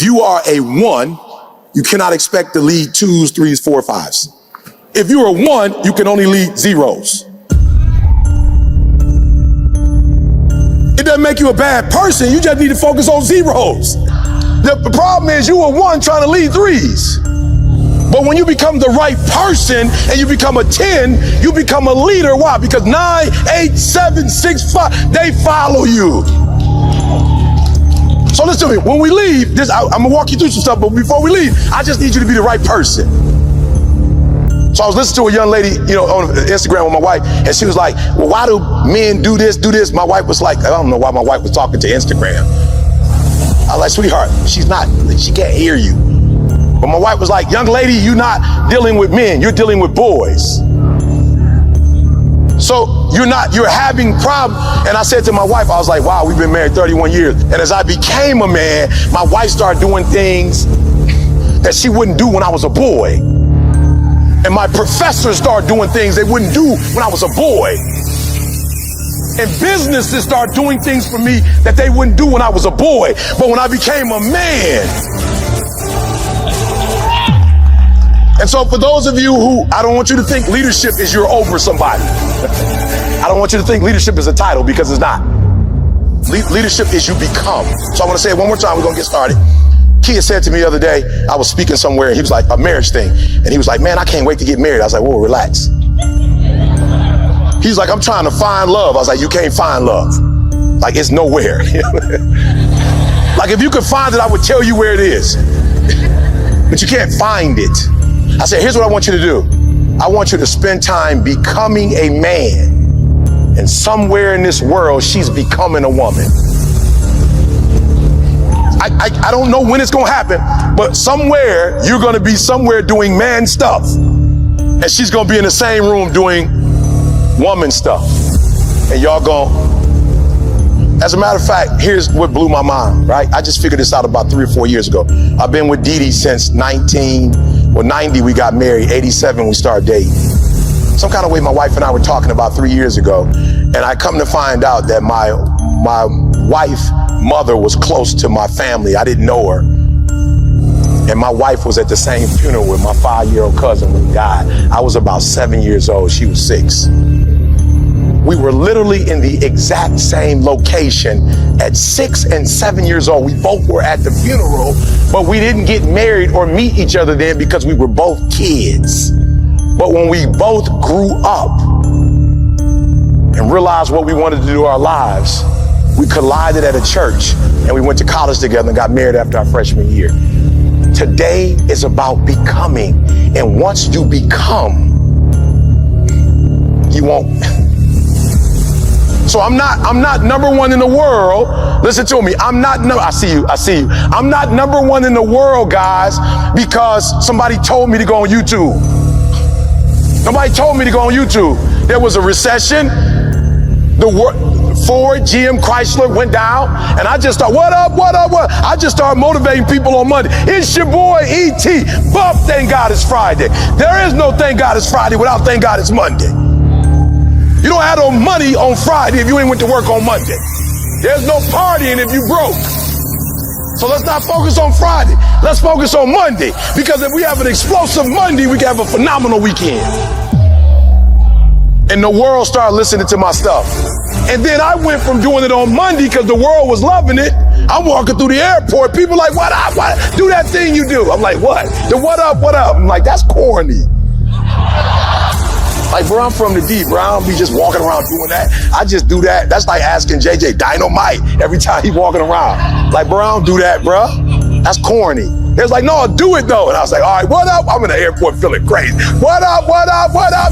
If you are a 1, you cannot expect to lead 2s, 3s, 4, 5s. If you're a 1, you can only lead 0s. It doesn't make you a bad person. You just need to focus on 0s. The problem is you are 1 trying to lead 3s. But when you become the right person and you become a 10, you become a leader. Why? Because 9, 8, 7, 6, 5, they follow you. So listen to me. When we leave, I'm gonna walk you through some stuff, but before we leave, I just need you to be the right person. So I was listening to a young lady, on Instagram with my wife, and she was like, well, why do men do this, do this? My wife was like, I don't know why my wife was talking to Instagram. I was like, sweetheart, she can't hear you. But my wife was like, young lady, you're not dealing with men, you're dealing with boys. So you're having problems. And I said to my wife, I was like, wow, we've been married 31 years. And as I became a man, my wife started doing things that she wouldn't do when I was a boy. And my professors started doing things they wouldn't do when I was a boy. And businesses started doing things for me that they wouldn't do when I was a boy. But when I became a man. And so for those of you who, I don't want you to think leadership is you're over somebody. I don't want you to think leadership is a title, because it's not. Leadership is you become. So I want to say it one more time. We're going to get started. Kia said to me the other day, I was speaking somewhere, and he was like, a marriage thing. And he was like, man, I can't wait to get married. I was like, whoa, relax. He's like, I'm trying to find love. I was like, you can't find love. Like, it's nowhere. Like, if you could find it, I would tell you where it is. But you can't find it. I said, here's what I want you to do. I want you to spend time becoming a man. And somewhere in this world, she's becoming a woman. I don't know when it's going to happen, but somewhere you're going to be somewhere doing man stuff. And she's going to be in the same room doing woman stuff. And y'all going, as a matter of fact, here's what blew my mind, right? I just figured this out about 3 or 4 years ago. I've been with Dee Dee since 90 we got married, 87 we started dating. Some kind of way my wife and I were talking about 3 years ago, and I come to find out that my wife's mother was close to my family. I didn't know her. And my wife was at the same funeral with my 5-year-old cousin when he died. I was about 7 years old, she was 6. We were literally in the exact same location at 6 and 7 years old. We both were at the funeral, but we didn't get married or meet each other then because we were both kids. But when we both grew up and realized what we wanted to do in our lives, we collided at a church and we went to college together and got married after our freshman year. Today is about becoming. And once you become, you won't. So I'm not number one in the world. Listen to me. I see you. I'm not number one in the world, guys, because somebody told me to go on YouTube. Nobody told me to go on YouTube. There was a recession. Ford, GM, Chrysler went down, and I just thought, what up? I just started motivating people on Monday. It's your boy, E.T. Bump, thank God it's Friday. There is no thank God it's Friday without thank God it's Monday. You don't have no money on Friday if you ain't went to work on Monday. There's no partying if you broke. So let's not focus on Friday. Let's focus on Monday. Because if we have an explosive Monday, we can have a phenomenal weekend. And the world started listening to my stuff. And then I went from doing it on Monday because the world was loving it. I'm walking through the airport. People like, what up? Do that thing you do. I'm like, what? The what up? I'm like, that's corny. Like, bro, I'm from the D, bro. I don't be just walking around doing that. I just do that. That's like asking JJ Dynamite every time he walking around. Like, bro, I don't do that, bro. That's corny. They was like, no, do it though. And I was like, all right, what up? I'm in the airport feeling crazy. What up?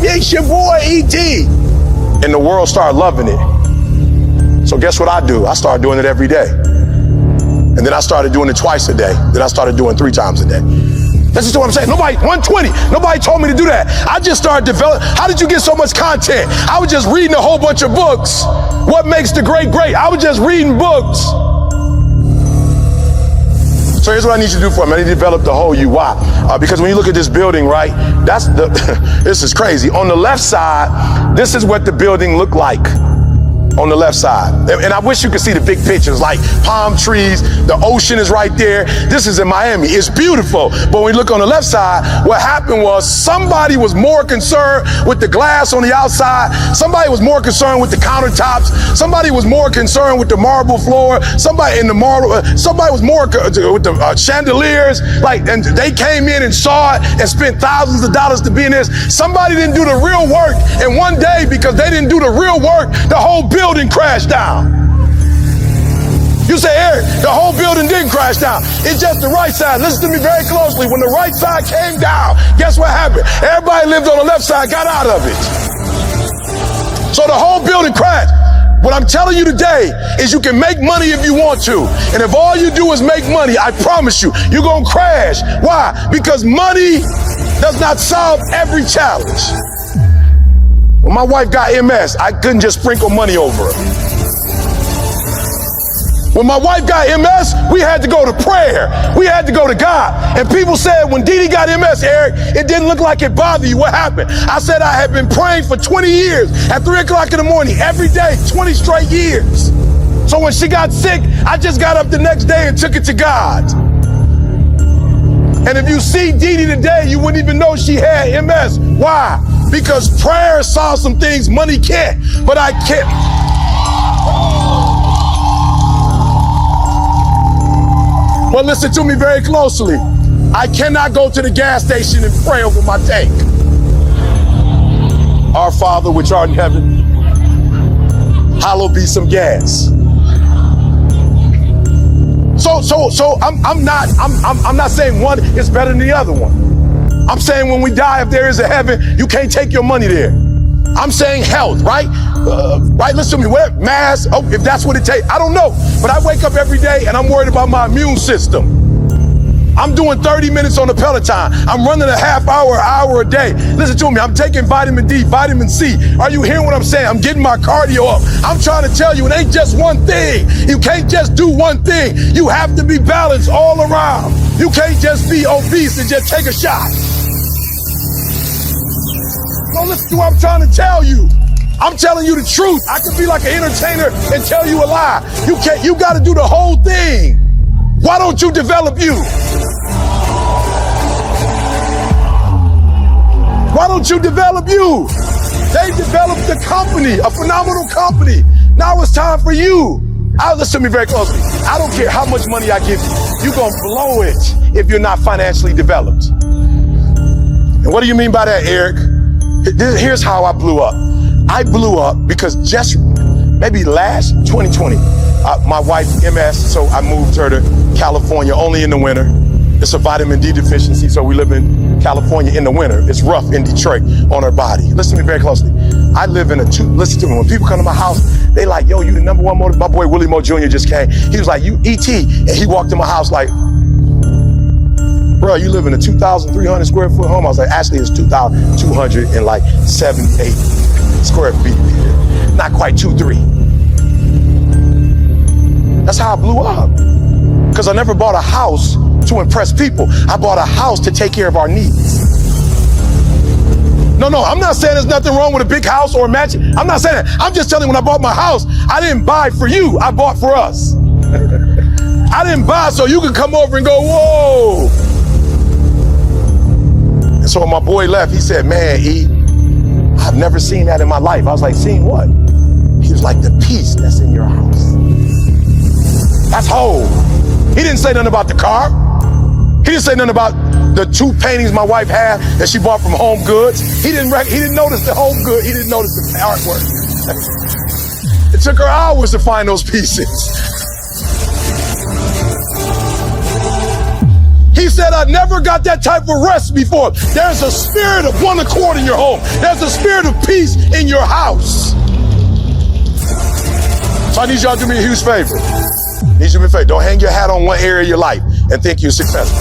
It's your boy, E.T. And the world started loving it. So guess what I do? I started doing it every day. And then I started doing it twice a day. Then I started doing 3 times a day. Listen to what I'm saying. 120. Nobody told me to do that. I just started developing. How did you get so much content? I was just reading a whole bunch of books. What makes the great great? I was just reading books. So here's what I need you to do for me. I need to develop the whole you. Why? Because when you look at this building, right, that's this is crazy. On the left side, this is what the building looked like. on the left side. And I wish you could see the big pictures, like palm trees, the ocean is right there. This is in Miami. It's beautiful. But when you look on the left side, what happened was somebody was more concerned with the glass on the outside. Somebody was more concerned with the countertops. Somebody was more concerned with the marble floor. Somebody was more with the chandeliers. And they came in and saw it and spent thousands of dollars to be in this. Somebody didn't do the real work. And one day, because they didn't do the real work, the whole building crashed down. You say, Eric, the whole building didn't crash down. It's just the right side. Listen to me very closely. When the right side came down, guess what happened? Everybody lived on the left side got out of it. So the whole building crashed. What I'm telling you today is you can make money if you want to. And if all you do is make money, I promise you, you're going to crash. Why? Because money does not solve every challenge. When my wife got MS, I couldn't just sprinkle money over her. When my wife got MS, we had to go to prayer. We had to go to God. And people said, when Dee Dee got MS, Eric, it didn't look like it bothered you. What happened? I said I had been praying for 20 years at 3 o'clock in the morning, every day, 20 straight years. So when she got sick, I just got up the next day and took it to God. And if you see Dee Dee today, you wouldn't even know she had MS. Why? Because prayer solves some things money can't. But I can't. But listen to me very closely. I cannot go to the gas station and pray over my tank. Our Father which art in heaven, hallowed be some gas. So I'm not saying one is better than the other one. I'm saying when we die, if there is a heaven, you can't take your money there. I'm saying health, right? Right, listen to me, what? Mass, if that's what it takes, I don't know. But I wake up every day and I'm worried about my immune system. I'm doing 30 minutes on the Peloton. I'm running a half hour a day. Listen to me, I'm taking vitamin D, vitamin C. Are you hearing what I'm saying? I'm getting my cardio up. I'm trying to tell you, it ain't just one thing. You can't just do one thing. You have to be balanced all around. You can't just be obese and just take a shot. No, listen to what I'm trying to tell you. I'm telling you the truth. I can be like an entertainer and tell you a lie. You got to do the whole thing. Why don't you develop you? Why don't you develop you? They developed a company, a phenomenal company. Now it's time for you. Listen to me very closely. I don't care how much money I give you. You're going to blow it if you're not financially developed. And what do you mean by that, Eric? Here's how I blew up. I blew up because just maybe last 2020, my wife MS, so I moved her to California only in the winter. It's a vitamin D deficiency, so we live in California in the winter. It's rough in Detroit on her body. Listen to me very closely. I live in listen to me, when people come to my house, they like, yo, you the number one motor. My boy Willie Moe Jr. just came. He was like, you E.T. And he walked in my house like, bro, you live in a 2,300 square foot home. I was like, actually, it's 2,278 square feet. Not quite 2-3. That's how I blew up. Because I never bought a house to impress people. I bought a house to take care of our needs. No, I'm not saying there's nothing wrong with a big house or a mansion. I'm not saying that. I'm just telling you, when I bought my house, I didn't buy for you. I bought for us. I didn't buy so you could come over and go, whoa. And so when my boy left, he said, man, E, I've never seen that in my life. I was like, seen what? He was like, the peace that's in your house. That's whole. He didn't say nothing about the car. He didn't say nothing about the 2 paintings my wife had that she bought from Home Goods. He didn't notice the Home Good. He didn't notice the artwork. It took her hours to find those pieces. He said, I never got that type of rest before. There's a spirit of one accord in your home. There's a spirit of peace in your house. So I need y'all to do me a huge favor. Don't hang your hat on one area of your life and think you're successful.